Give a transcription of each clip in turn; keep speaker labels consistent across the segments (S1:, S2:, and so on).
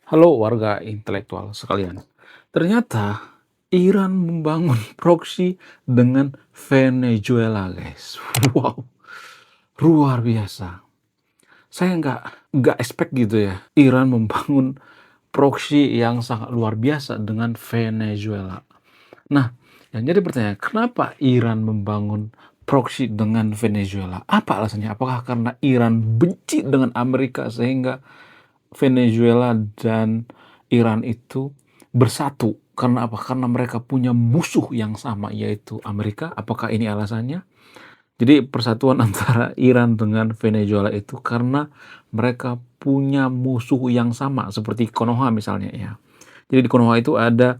S1: Halo warga intelektual sekalian. Ternyata Iran membangun proksi dengan Venezuela, guys. Wow, luar biasa. Saya nggak expect gitu ya, Iran membangun proksi yang sangat luar biasa dengan Venezuela. Nah, yang jadi pertanyaan, kenapa Iran membangun proksi dengan Venezuela? Apa alasannya? Apakah karena Iran benci dengan Amerika sehingga Venezuela dan Iran itu bersatu? Karena apa? Karena mereka punya musuh yang sama, yaitu Amerika. Apakah ini alasannya? Jadi persatuan antara Iran dengan Venezuela itu karena mereka punya musuh yang sama, seperti Konoha misalnya ya. Jadi di Konoha itu ada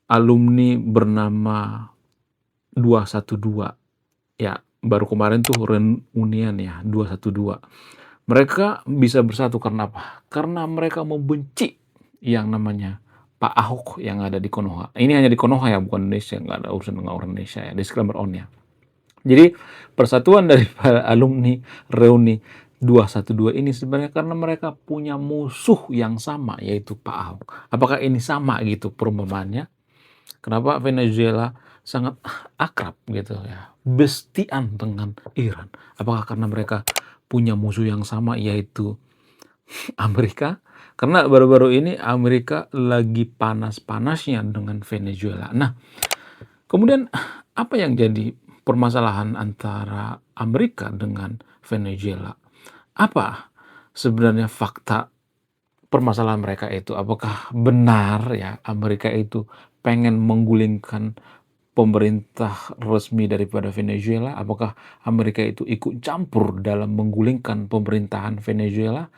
S1: alumni bernama 212. Ya, baru kemarin tuh reunian ya, 212. Mereka bisa bersatu karena apa? Karena mereka membenci yang namanya Pak Ahok yang ada di Konoha. Ini hanya di Konoha ya, bukan Indonesia, nggak ada urusan dengan orang Indonesia ya, disclaimer on ya. Jadi persatuan dari para alumni reuni 212 ini sebenarnya karena mereka punya musuh yang sama, yaitu Pak Ahok. Apakah ini sama gitu perumpamaannya? Kenapa Venezuela sangat akrab gitu ya, bestian dengan Iran? Apakah karena mereka punya musuh yang sama, yaitu Amerika? Karena baru-baru ini Amerika lagi panas-panasnya dengan Venezuela. Nah, kemudian apa yang jadi permasalahan antara Amerika dengan Venezuela? Apa sebenarnya fakta permasalahan mereka itu? Apakah benar ya Amerika itu pengen menggulingkan pemerintah resmi daripada Venezuela? Apakah Amerika itu ikut campur dalam menggulingkan pemerintahan Venezuela?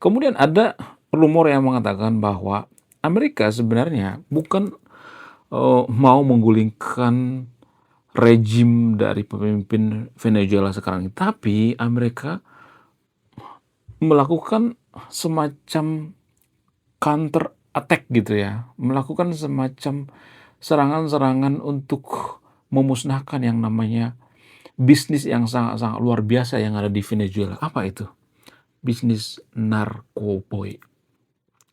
S1: Kemudian ada rumor yang mengatakan bahwa Amerika sebenarnya bukan mau menggulingkan rejim dari pemimpin Venezuela sekarang ini, tapi Amerika melakukan semacam counter attack gitu ya, melakukan semacam serangan-serangan untuk memusnahkan yang namanya bisnis yang sangat-sangat luar biasa yang ada di Venezuela. Apa itu? Bisnis narkoboy.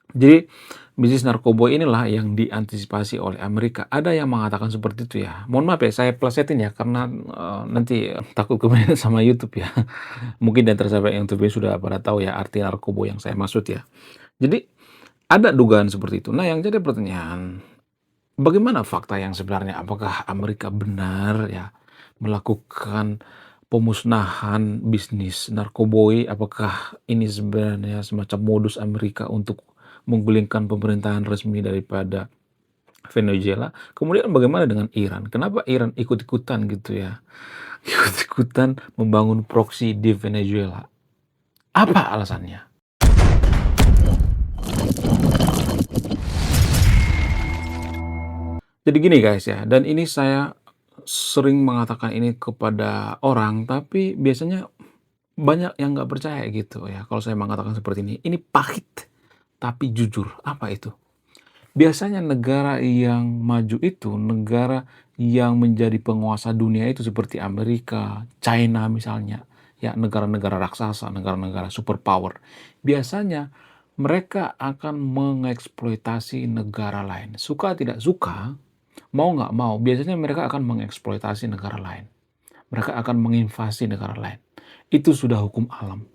S1: Jadi bisnis narkoba inilah yang diantisipasi oleh Amerika. Ada yang mengatakan seperti itu ya. Mohon maaf ya, saya plesetin ya karena nanti takut kemudian sama YouTube ya. Mungkin dan tersahabat yang YouTube sudah pada tahu ya arti narkoba yang saya maksud ya. Jadi ada dugaan seperti itu. Nah, yang jadi pertanyaan, bagaimana fakta yang sebenarnya? Apakah Amerika benar ya melakukan pemusnahan bisnis narkoboy? Apakah ini sebenarnya semacam modus Amerika untuk menggulingkan pemerintahan resmi daripada Venezuela? Kemudian bagaimana dengan Iran? Kenapa Iran ikut-ikutan gitu ya? Ikut-ikutan membangun proksi di Venezuela. Apa alasannya? Jadi gini guys ya, dan ini saya sering mengatakan ini kepada orang, tapi biasanya banyak yang nggak percaya gitu ya, kalau saya mengatakan seperti ini. Ini pahit, tapi jujur. Apa itu? Biasanya negara yang maju itu, negara yang menjadi penguasa dunia itu seperti Amerika, China misalnya, ya negara-negara raksasa, negara-negara superpower. Biasanya mereka akan mengeksploitasi negara lain. Suka tidak suka, mau nggak mau, biasanya mereka akan mengeksploitasi negara lain. Mereka akan menginvasi negara lain. Itu sudah hukum alam.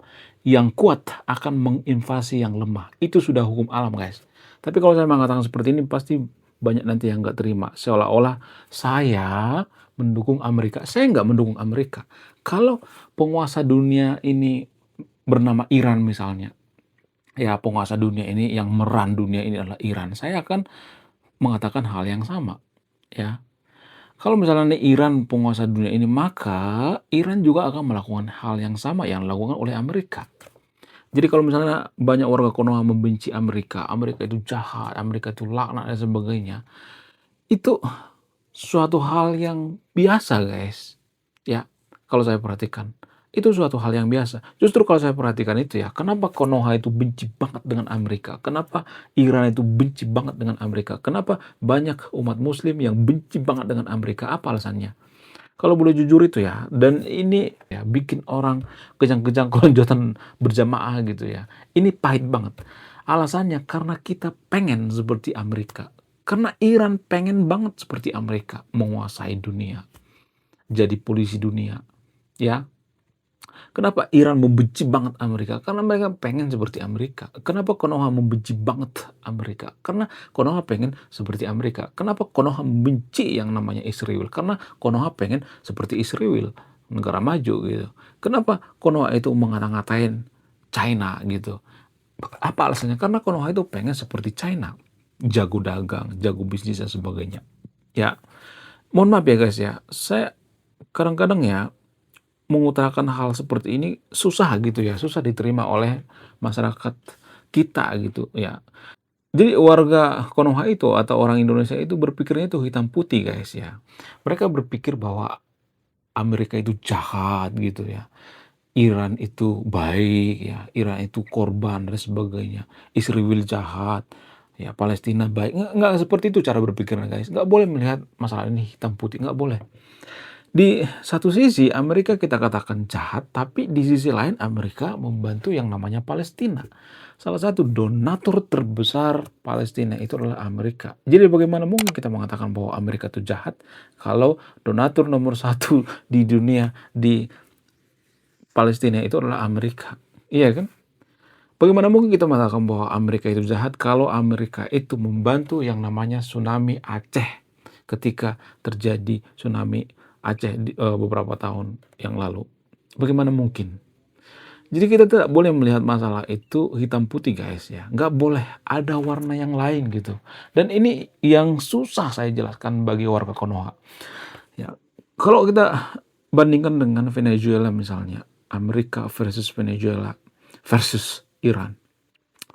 S1: Yang kuat akan menginvasi yang lemah. Itu sudah hukum alam, guys. Tapi kalau saya mengatakan seperti ini, pasti banyak nanti yang nggak terima. Seolah-olah saya mendukung Amerika. Saya nggak mendukung Amerika. Kalau penguasa dunia ini bernama Iran misalnya, ya penguasa dunia ini yang meran dunia ini adalah Iran, saya akan mengatakan hal yang sama. Ya, kalau misalnya Iran penguasa dunia ini, maka Iran juga akan melakukan hal yang sama yang dilakukan oleh Amerika. Jadi kalau misalnya banyak warga Konoha membenci Amerika, Amerika itu jahat, Amerika itu laknat dan sebagainya, itu suatu hal yang biasa, guys. Ya, kalau saya perhatikan. Itu suatu hal yang biasa. Justru kalau saya perhatikan itu ya, kenapa Konoha itu benci banget dengan Amerika? Kenapa Iran itu benci banget dengan Amerika? Kenapa banyak umat muslim yang benci banget dengan Amerika? Apa alasannya? Kalau boleh jujur itu ya, dan ini ya bikin orang kejang-kejang kelonjotan berjamaah gitu ya. Ini pahit banget. Alasannya karena kita pengen seperti Amerika. Karena Iran pengen banget seperti Amerika, menguasai dunia, jadi polisi dunia, ya. Kenapa Iran membenci banget Amerika? Karena mereka pengen seperti Amerika. Kenapa Konoha membenci banget Amerika? Karena Konoha pengen seperti Amerika. Kenapa Konoha membenci yang namanya Israel? Karena Konoha pengen seperti Israel, negara maju gitu. Kenapa Konoha itu mengata-ngatain China gitu? Apa alasannya? Karena Konoha itu pengen seperti China, jago dagang, jago bisnis dan sebagainya. Ya, mohon maaf ya guys ya, saya kadang-kadang ya mengutarakan hal seperti ini susah gitu ya, susah diterima oleh masyarakat kita gitu ya. Jadi warga Konoha itu atau orang Indonesia itu berpikirnya itu hitam putih guys ya. Mereka berpikir bahwa Amerika itu jahat gitu ya. Iran itu baik ya, Iran itu korban dan sebagainya. Israel jahat, ya Palestina baik. Nggak seperti itu cara berpikirnya guys. Nggak boleh melihat masalah ini hitam putih, nggak boleh. Di satu sisi Amerika kita katakan jahat, tapi di sisi lain Amerika membantu yang namanya Palestina. Salah satu donatur terbesar Palestina itu adalah Amerika. Jadi bagaimana mungkin kita mengatakan bahwa Amerika itu jahat kalau donatur nomor satu di dunia di Palestina itu adalah Amerika. Iya kan? Bagaimana mungkin kita mengatakan bahwa Amerika itu jahat kalau Amerika itu membantu yang namanya tsunami Aceh ketika terjadi tsunami Aceh beberapa tahun yang lalu. Bagaimana mungkin? Jadi kita tidak boleh melihat masalah itu hitam putih guys ya. Nggak boleh ada warna yang lain gitu. Dan ini yang susah saya jelaskan bagi warga Konoha. Ya, kalau kita bandingkan dengan Venezuela misalnya, Amerika versus Venezuela versus Iran.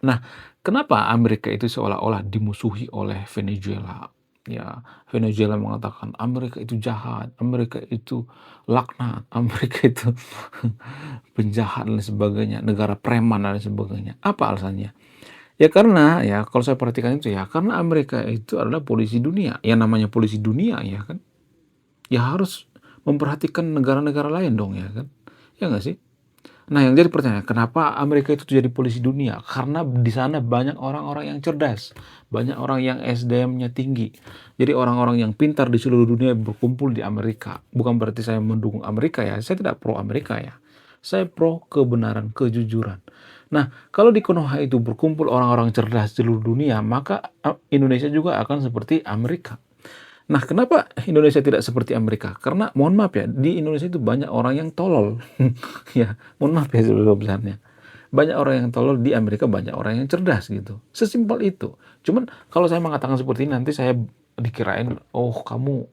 S1: Nah, kenapa Amerika itu seolah-olah dimusuhi oleh Venezuela? Ya, Venezuela mengatakan Amerika itu jahat, Amerika itu laknat, Amerika itu penjahat dan sebagainya, negara preman dan sebagainya. Apa alasannya? Ya karena ya kalau saya perhatikan itu ya karena Amerika itu adalah polisi dunia. Yang namanya polisi dunia ya kan, ya harus memperhatikan negara-negara lain dong ya kan. Ya nggak sih? Nah, yang jadi pertanyaan, kenapa Amerika itu jadi polisi dunia? Karena di sana banyak orang-orang yang cerdas, banyak orang yang SDM-nya tinggi. Jadi orang-orang yang pintar di seluruh dunia berkumpul di Amerika. Bukan berarti saya mendukung Amerika ya, saya tidak pro Amerika ya. Saya pro kebenaran, kejujuran. Nah, kalau di Konoha itu berkumpul orang-orang cerdas di seluruh dunia, maka Indonesia juga akan seperti Amerika. Nah, kenapa Indonesia tidak seperti Amerika? Karena mohon maaf ya, di Indonesia itu banyak orang yang tolol. Ya, mohon maaf ya sebesar-besarnya. Banyak orang yang tolol, di Amerika banyak orang yang cerdas gitu. Sesimpel itu. Cuman kalau saya mengatakan seperti ini nanti saya dikirain, oh kamu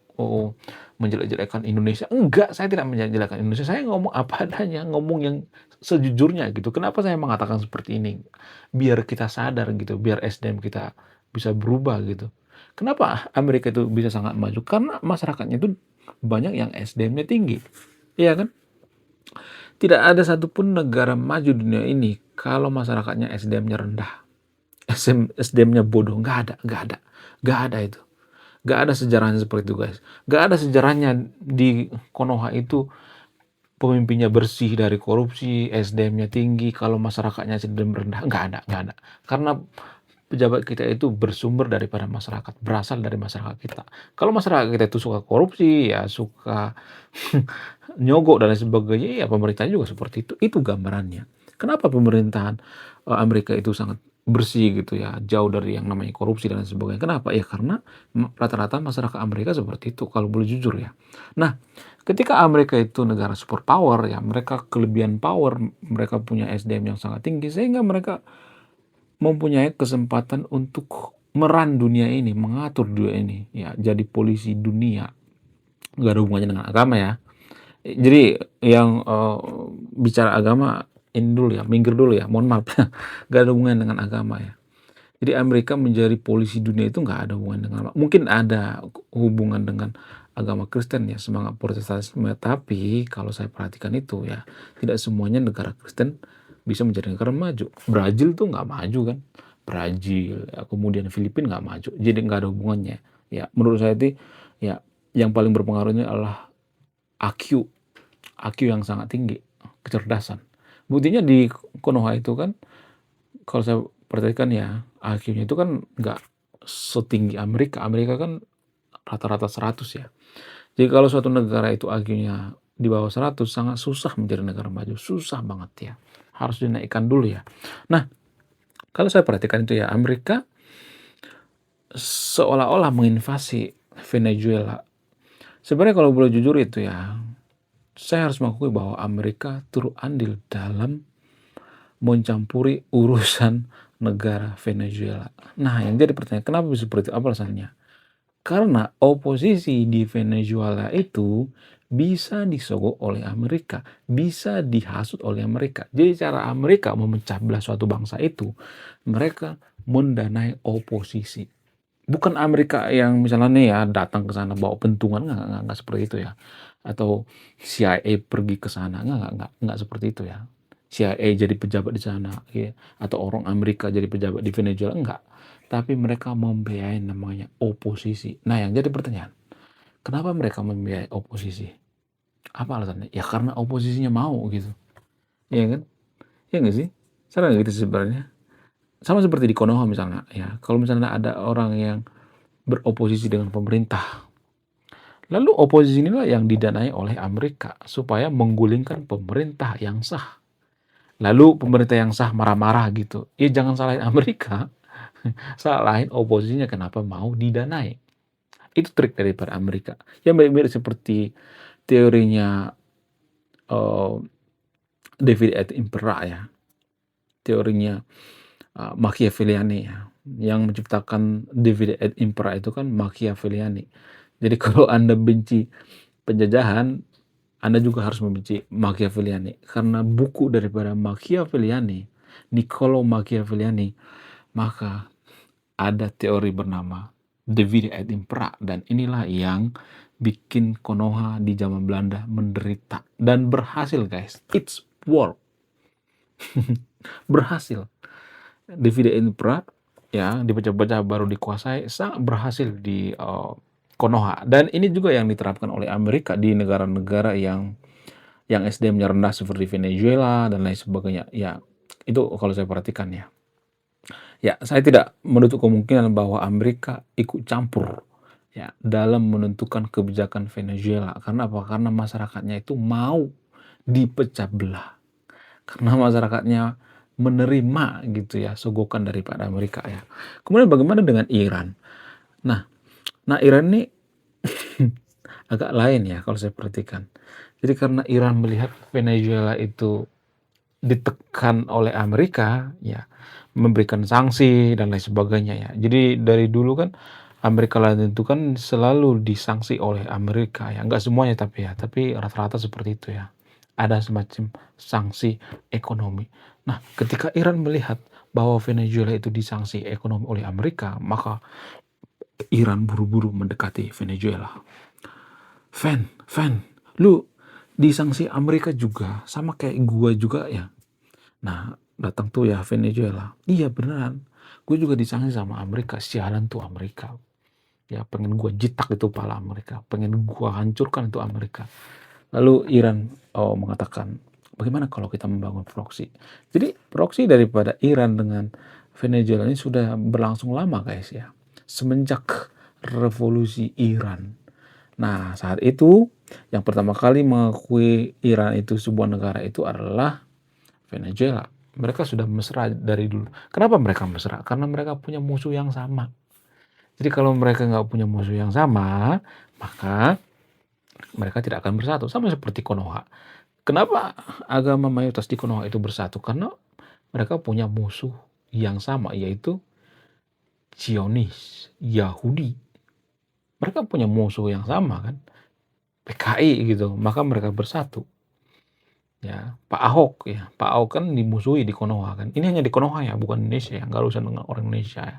S1: menjelek-jelekan Indonesia. Enggak, saya tidak menjelek-jelekan Indonesia. Saya ngomong apa adanya, ngomong yang sejujurnya gitu. Kenapa saya mengatakan seperti ini? Biar kita sadar gitu, biar SDM kita bisa berubah gitu. Kenapa Amerika itu bisa sangat maju? Karena masyarakatnya itu banyak yang SDM-nya tinggi. Iya kan? Tidak ada satupun negara maju di dunia ini kalau masyarakatnya SDM-nya rendah. SDM-nya bodoh. Nggak ada itu. Nggak ada sejarahnya seperti itu guys. Nggak ada sejarahnya di Konoha itu pemimpinnya bersih dari korupsi, SDM-nya tinggi, kalau masyarakatnya SDM rendah. Nggak ada. Karena pejabat kita itu bersumber daripada masyarakat, berasal dari masyarakat kita. Kalau masyarakat kita itu suka korupsi, ya suka nyogok dan lain sebagainya, ya pemerintah juga seperti itu. Itu gambarannya. Kenapa pemerintahan Amerika itu sangat bersih gitu ya, jauh dari yang namanya korupsi dan lain sebagainya. Kenapa? Ya karena rata-rata masyarakat Amerika seperti itu, kalau boleh jujur ya. Nah, ketika Amerika itu negara superpower ya, mereka kelebihan power, mereka punya SDM yang sangat tinggi, sehingga mereka mempunyai kesempatan untuk meran dunia ini, mengatur dunia ini, ya jadi polisi dunia. Nggak ada hubungannya dengan agama ya. Jadi yang bicara agama ini dulu ya, minggir dulu ya, mohon maaf ya. Nggak ada hubungan dengan agama ya. Jadi Amerika menjadi polisi dunia itu nggak ada hubungan dengan agama. Mungkin ada hubungan dengan agama Kristen ya, semangat Protestanisme. Tapi kalau saya perhatikan itu ya, tidak semuanya negara Kristen bisa menjadi negara maju. Brazil tuh nggak maju kan. Brazil, ya, kemudian Filipina nggak maju. Jadi nggak ada hubungannya. Ya, menurut saya itu ya yang paling berpengaruhnya adalah IQ, IQ yang sangat tinggi, kecerdasan. Buktinya di Konoha itu kan, kalau saya perhatikan ya, IQ-nya itu kan nggak setinggi Amerika. Amerika kan rata-rata 100 ya. Jadi kalau suatu negara itu IQ-nya di bawah 100 sangat susah menjadi negara maju, susah banget ya. Harus dinaikkan dulu ya. Nah, kalau saya perhatikan itu ya, Amerika seolah-olah menginvasi Venezuela. Sebenarnya kalau boleh jujur itu ya, saya harus mengakui bahwa Amerika turut andil dalam mencampuri urusan negara Venezuela. Nah, yang jadi pertanyaan, kenapa bisa seperti itu? Apa alasannya? Karena oposisi di Venezuela itu bisa disogok oleh Amerika, bisa dihasut oleh Amerika. Jadi cara Amerika memecah belah suatu bangsa itu, mereka mendanai oposisi. Bukan Amerika yang misalnya nih ya datang ke sana bawa pentungan, nggak seperti itu ya. Atau CIA pergi ke sana, nggak seperti itu ya. CIA jadi pejabat di sana, ya. Atau orang Amerika jadi pejabat di Venezuela, enggak. Tapi mereka membiayai namanya oposisi. Nah, yang jadi pertanyaan, kenapa mereka membiayai oposisi? Apa alasannya? Ya karena oposisinya mau gitu. Iya kan? Iya nggak sih? Salah nggak gitu sebenarnya? Sama seperti di Konoha misalnya, ya. Kalau misalnya ada orang yang beroposisi dengan pemerintah, lalu oposisi inilah yang didanai oleh Amerika supaya menggulingkan pemerintah yang sah. Lalu pemerintah yang sah marah-marah gitu. Ya jangan salahin Amerika, salahin oposisinya kenapa mau didanai. Itu trik daripada Amerika. Ya mirip-mirip seperti teorinya uh, David et Impera ya. Teorinya Machiavelliani ya. Yang menciptakan David et Impera itu kan Machiavelliani. Jadi kalau Anda benci penjajahan, Anda juga harus membenci Machiavelliani. Karena buku daripada Machiavelliani, Niccolo Machiavelliani, maka ada teori bernama Divide et Impera. Dan inilah yang bikin Konoha di zaman Belanda menderita. Dan berhasil guys. It's work. Berhasil. Divide et Impera ya dipecah-pecah baru dikuasai, sangat berhasil di Konoha. Dan ini juga yang diterapkan oleh Amerika di negara-negara yang SDM-nya rendah seperti Venezuela dan lain sebagainya. Ya, itu kalau saya perhatikan ya. Ya, saya tidak menutup kemungkinan bahwa Amerika ikut campur ya dalam menentukan kebijakan Venezuela. Karena apa? Karena masyarakatnya itu mau dipecah belah. Karena masyarakatnya menerima gitu ya sogokan daripada Amerika ya. Kemudian bagaimana dengan Iran? Nah, Iran ini agak lain ya kalau saya perhatikan. Jadi karena Iran melihat Venezuela itu ditekan oleh Amerika, ya memberikan sanksi dan lain sebagainya ya. Jadi dari dulu kan Amerika Latin itu kan selalu disanksi oleh Amerika ya. Enggak semuanya tapi rata-rata seperti itu ya. Ada semacam sanksi ekonomi. Nah, ketika Iran melihat bahwa Venezuela itu disanksi ekonomi oleh Amerika, maka Iran buru-buru mendekati Venezuela. Lu disanksi Amerika juga, sama kayak gua juga ya. Nah, datang tuh ya Venezuela. Iya beneran, gue juga disanksi sama Amerika. Sialan tuh Amerika. Ya pengen gua jitak itu pala Amerika. Pengen gua hancurkan itu Amerika. Lalu Iran mengatakan, bagaimana kalau kita membangun proksi? Jadi proksi daripada Iran dengan Venezuela ini sudah berlangsung lama guys ya. Semenjak revolusi Iran. Nah, saat itu yang pertama kali mengakui Iran itu sebuah negara itu adalah Venezuela. Mereka sudah mesra dari dulu. Kenapa mereka mesra? Karena mereka punya musuh yang sama. Jadi kalau mereka nggak punya musuh yang sama, maka mereka tidak akan bersatu. Sama seperti Konoha. Kenapa agama mayoritas di Konoha itu bersatu? Karena mereka punya musuh yang sama, yaitu Zionis, Yahudi. Mereka punya musuh yang sama kan, PKI gitu. Maka mereka bersatu. Ya, Pak Ahok kan dimusuhi di Konoha kan. Ini hanya di Konoha ya, bukan Indonesia ya. Nggak usah dengan orang Indonesia ya.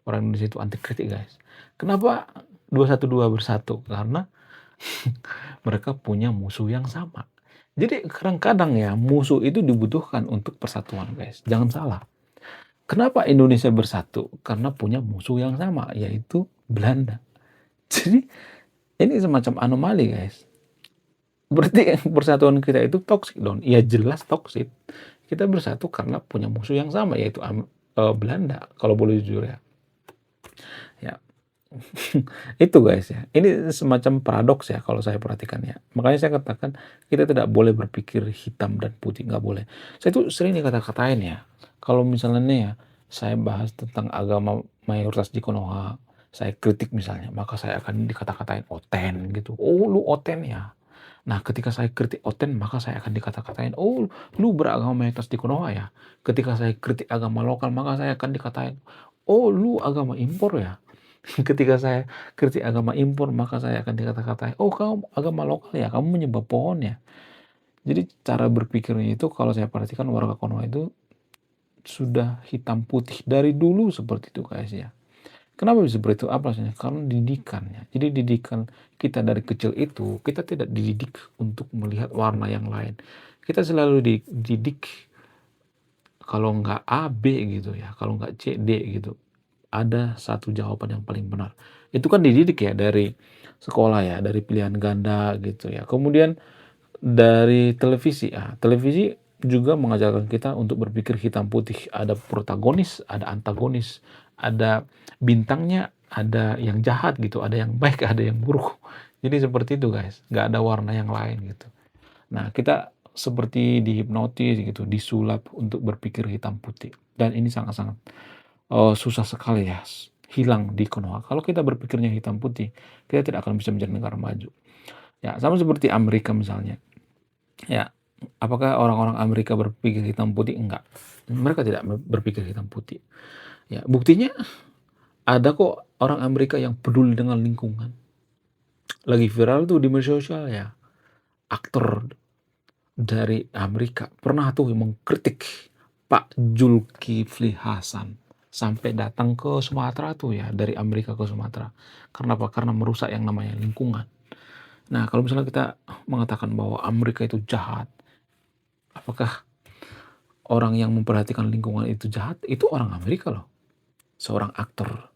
S1: Orang Indonesia itu anti kritik guys. Kenapa 212 bersatu? Karena mereka punya musuh yang sama. Jadi kadang-kadang ya musuh itu dibutuhkan untuk persatuan guys. Jangan salah. Kenapa Indonesia bersatu? Karena punya musuh yang sama, yaitu Belanda. Jadi ini semacam anomali guys. Berarti persatuan kita itu toksik dong. Ya jelas toksik. Kita bersatu karena punya musuh yang sama, yaitu Belanda kalau boleh jujur ya. Ya. Itu guys ya, ini semacam paradoks ya kalau saya perhatikan ya. Makanya saya katakan kita tidak boleh berpikir hitam dan putih, nggak boleh. Saya tuh sering dikata-katain ya, kalau misalnya nih ya, saya bahas tentang agama mayoritas di Konoha, saya kritik misalnya, maka saya akan dikata-katain oten gitu. Oh lu oten ya. Nah ketika saya kritik oten, maka saya akan dikata-katain, oh lu beragama mayoritas di Konoha ya. Ketika saya kritik agama lokal, maka saya akan dikatain, oh lu agama impor ya. Ketika saya kritik agama impor, maka saya akan dikata-katain, "Oh, kamu agama lokal ya, kamu menyembah pohon ya?" Jadi cara berpikirnya itu kalau saya perhatikan warga Konoha itu sudah hitam putih dari dulu seperti itu guys ya. Kenapa bisa seperti itu? Apa alasannya? Karena didikannya. Jadi didikan kita dari kecil itu, kita tidak dididik untuk melihat warna yang lain. Kita selalu dididik kalau nggak A, B gitu ya, kalau nggak C, D gitu. Ada satu jawaban yang paling benar. Itu kan dididik ya dari sekolah ya, dari pilihan ganda gitu ya. Kemudian dari televisi ya, televisi juga mengajarkan kita untuk berpikir hitam putih. Ada protagonis, ada antagonis, ada bintangnya, ada yang jahat gitu, ada yang baik, ada yang buruk. Jadi seperti itu guys, nggak ada warna yang lain gitu. Nah kita seperti dihipnotis gitu, disulap untuk berpikir hitam putih. Dan ini sangat-sangat susah sekali ya hilang di Konoha. Kalau kita berpikirnya hitam putih, kita tidak akan bisa menjadi negara maju. Ya, sama seperti Amerika misalnya. Ya, apakah orang-orang Amerika berpikir hitam putih? Enggak. Mereka tidak berpikir hitam putih. Ya, buktinya ada kok orang Amerika yang peduli dengan lingkungan. Lagi viral tuh di media sosial ya. Aktor dari Amerika pernah tuh mengkritik Pak Zulkifli Hasan sampai datang ke Sumatera tuh ya, dari Amerika ke Sumatera. Karena apa? Karena merusak yang namanya lingkungan. Nah, kalau misalnya kita mengatakan bahwa Amerika itu jahat, apakah orang yang memperhatikan lingkungan itu jahat? Itu orang Amerika loh. Seorang aktor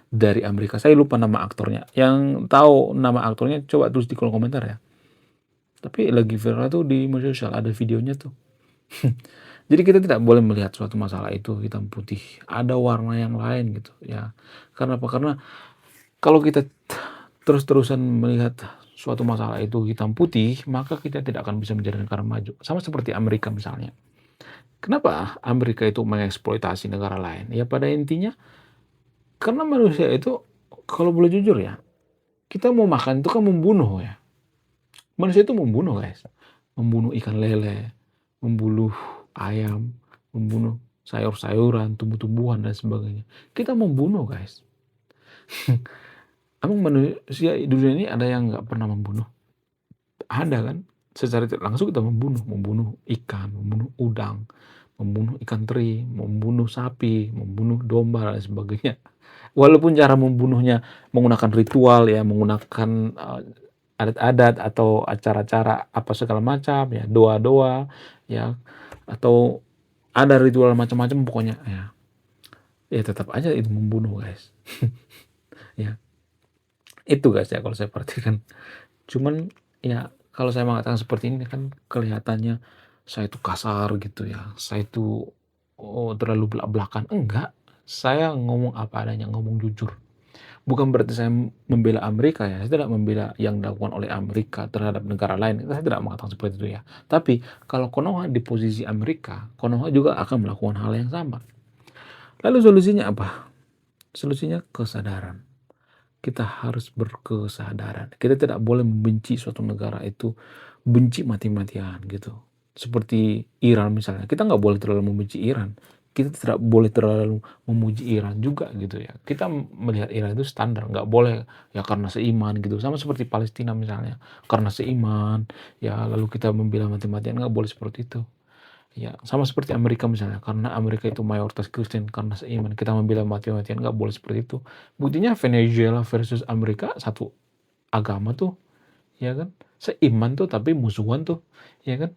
S1: dari Amerika. Saya lupa nama aktornya. Yang tahu nama aktornya coba tulis di kolom komentar ya. Tapi lagi viral tuh di media sosial, ada videonya tuh. Jadi kita tidak boleh melihat suatu masalah itu hitam putih. Ada warna yang lain gitu ya. Karena apa? Karena kalau kita terus-terusan melihat suatu masalah itu hitam putih, maka kita tidak akan bisa menjadi negara maju. Sama seperti Amerika misalnya. Kenapa Amerika itu mengeksploitasi negara lain? Ya pada intinya karena manusia itu kalau boleh jujur ya, kita mau makan itu kan membunuh ya. Manusia itu membunuh guys. Membunuh ikan lele, membunuh ayam, membunuh sayur-sayuran, tumbuh-tumbuhan dan sebagainya. Kita membunuh guys. Emang manusia di dunia ini ada yang nggak pernah membunuh? Ada kan? Secara tidak langsung kita membunuh, membunuh ikan, membunuh udang, membunuh ikan teri, membunuh sapi, membunuh domba dan sebagainya. Walaupun cara membunuhnya menggunakan ritual ya, menggunakan adat-adat atau acara-acara apa segala macam ya, doa-doa ya, atau ada ritual macam-macam pokoknya ya. Ya tetap aja itu membunuh guys. Ya, itu guys ya kalau saya perhatikan. Cuman ya kalau saya mengatakan seperti ini kan kelihatannya saya itu kasar gitu ya. Saya itu terlalu belak-belakan. Enggak. Saya ngomong apa adanya, ngomong jujur. Bukan berarti saya membela Amerika ya. Saya tidak membela yang dilakukan oleh Amerika terhadap negara lain. Saya tidak mengatakan seperti itu ya. Tapi kalau Konoha di posisi Amerika, Konoha juga akan melakukan hal yang sama. Lalu solusinya apa? Solusinya kesadaran. Kita harus berkesadaran. Kita tidak boleh membenci suatu negara itu, benci mati-matian gitu. Seperti Iran misalnya, kita nggak boleh terlalu membenci Iran. Kita tidak boleh terlalu memuji Iran juga gitu ya. Kita melihat Iran itu standar, nggak boleh ya karena seiman gitu. Sama seperti Palestina misalnya, karena seiman, ya lalu kita membela mati-matian, nggak boleh seperti itu. Ya, sama seperti Amerika misalnya, karena Amerika itu mayoritas Kristen, karena seiman kita membela mati-matian, nggak boleh seperti itu. Buktinya Venezuela versus Amerika satu agama tuh, ya kan? Seiman tuh tapi musuhan tuh, ya kan?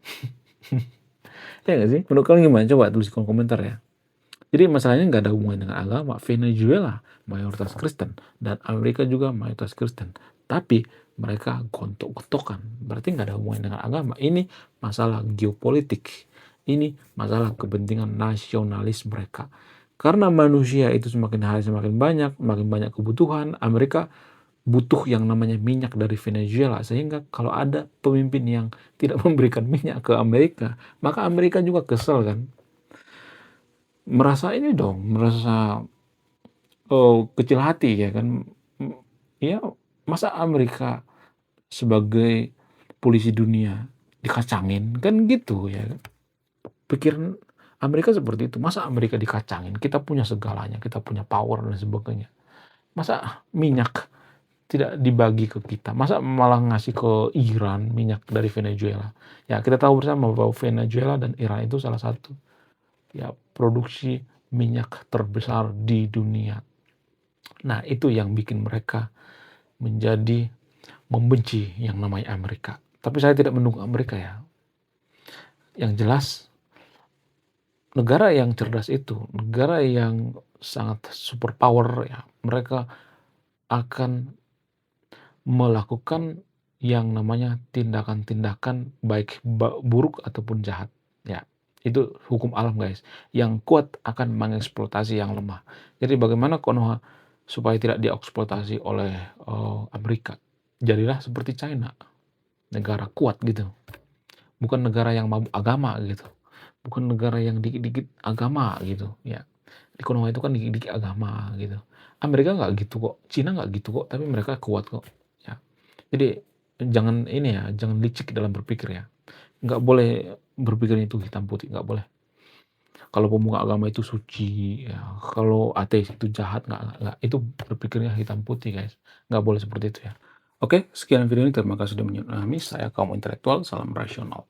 S1: Ya nggak sih? Menurut kalian gimana? Coba tulis di kolom komentar ya. Jadi masalahnya nggak ada hubungan dengan agama. Venezuela mayoritas Kristen dan Amerika juga mayoritas Kristen. Tapi mereka gontok-gontokan. Berarti nggak ada hubungan dengan agama. Ini masalah geopolitik. Ini masalah kepentingan nasionalis mereka. Karena manusia itu semakin hari semakin banyak kebutuhan, Amerika butuh yang namanya minyak dari Venezuela, sehingga kalau ada pemimpin yang tidak memberikan minyak ke Amerika, maka Amerika juga kesel kan. Merasa ini dong, merasa, kecil hati ya kan. Ya, masa Amerika sebagai polisi dunia dikacangin, kan gitu ya kan. Pikiran Amerika seperti itu, masa Amerika dikacangin, kita punya segalanya, kita punya power dan sebagainya. Masa minyak tidak dibagi ke kita, masa malah ngasih ke Iran minyak dari Venezuela. Ya kita tahu bersama bahwa Venezuela dan Iran itu salah satu ya produksi minyak terbesar di dunia. Nah itu yang bikin mereka menjadi membenci yang namanya Amerika. Tapi saya tidak mendukung Amerika ya. Yang jelas negara yang cerdas itu, negara yang sangat superpower ya, mereka akan melakukan yang namanya tindakan-tindakan baik buruk ataupun jahat. Ya, itu hukum alam guys. Yang kuat akan mengeksploitasi yang lemah. Jadi bagaimana Konoha supaya tidak dieksploitasi oleh Amerika? Jadilah seperti China, negara kuat gitu. Bukan negara yang mabuk agama gitu. Bukan negara yang dikit-dikit agama gitu. Ya, di Konoha itu kan dikit-dikit agama gitu. Amerika nggak gitu kok, Cina nggak gitu kok, tapi mereka kuat kok. Ya. Jadi jangan ini ya, jangan licik dalam berpikir ya. Nggak boleh berpikir itu hitam putih, nggak boleh. Kalau pemuka agama itu suci, ya. Kalau ateis itu jahat, nggak. Itu berpikirnya hitam putih guys. Nggak boleh seperti itu ya. Oke, sekian video ini. Terima kasih sudah menonton. Saya kaum intelektual, salam rasional.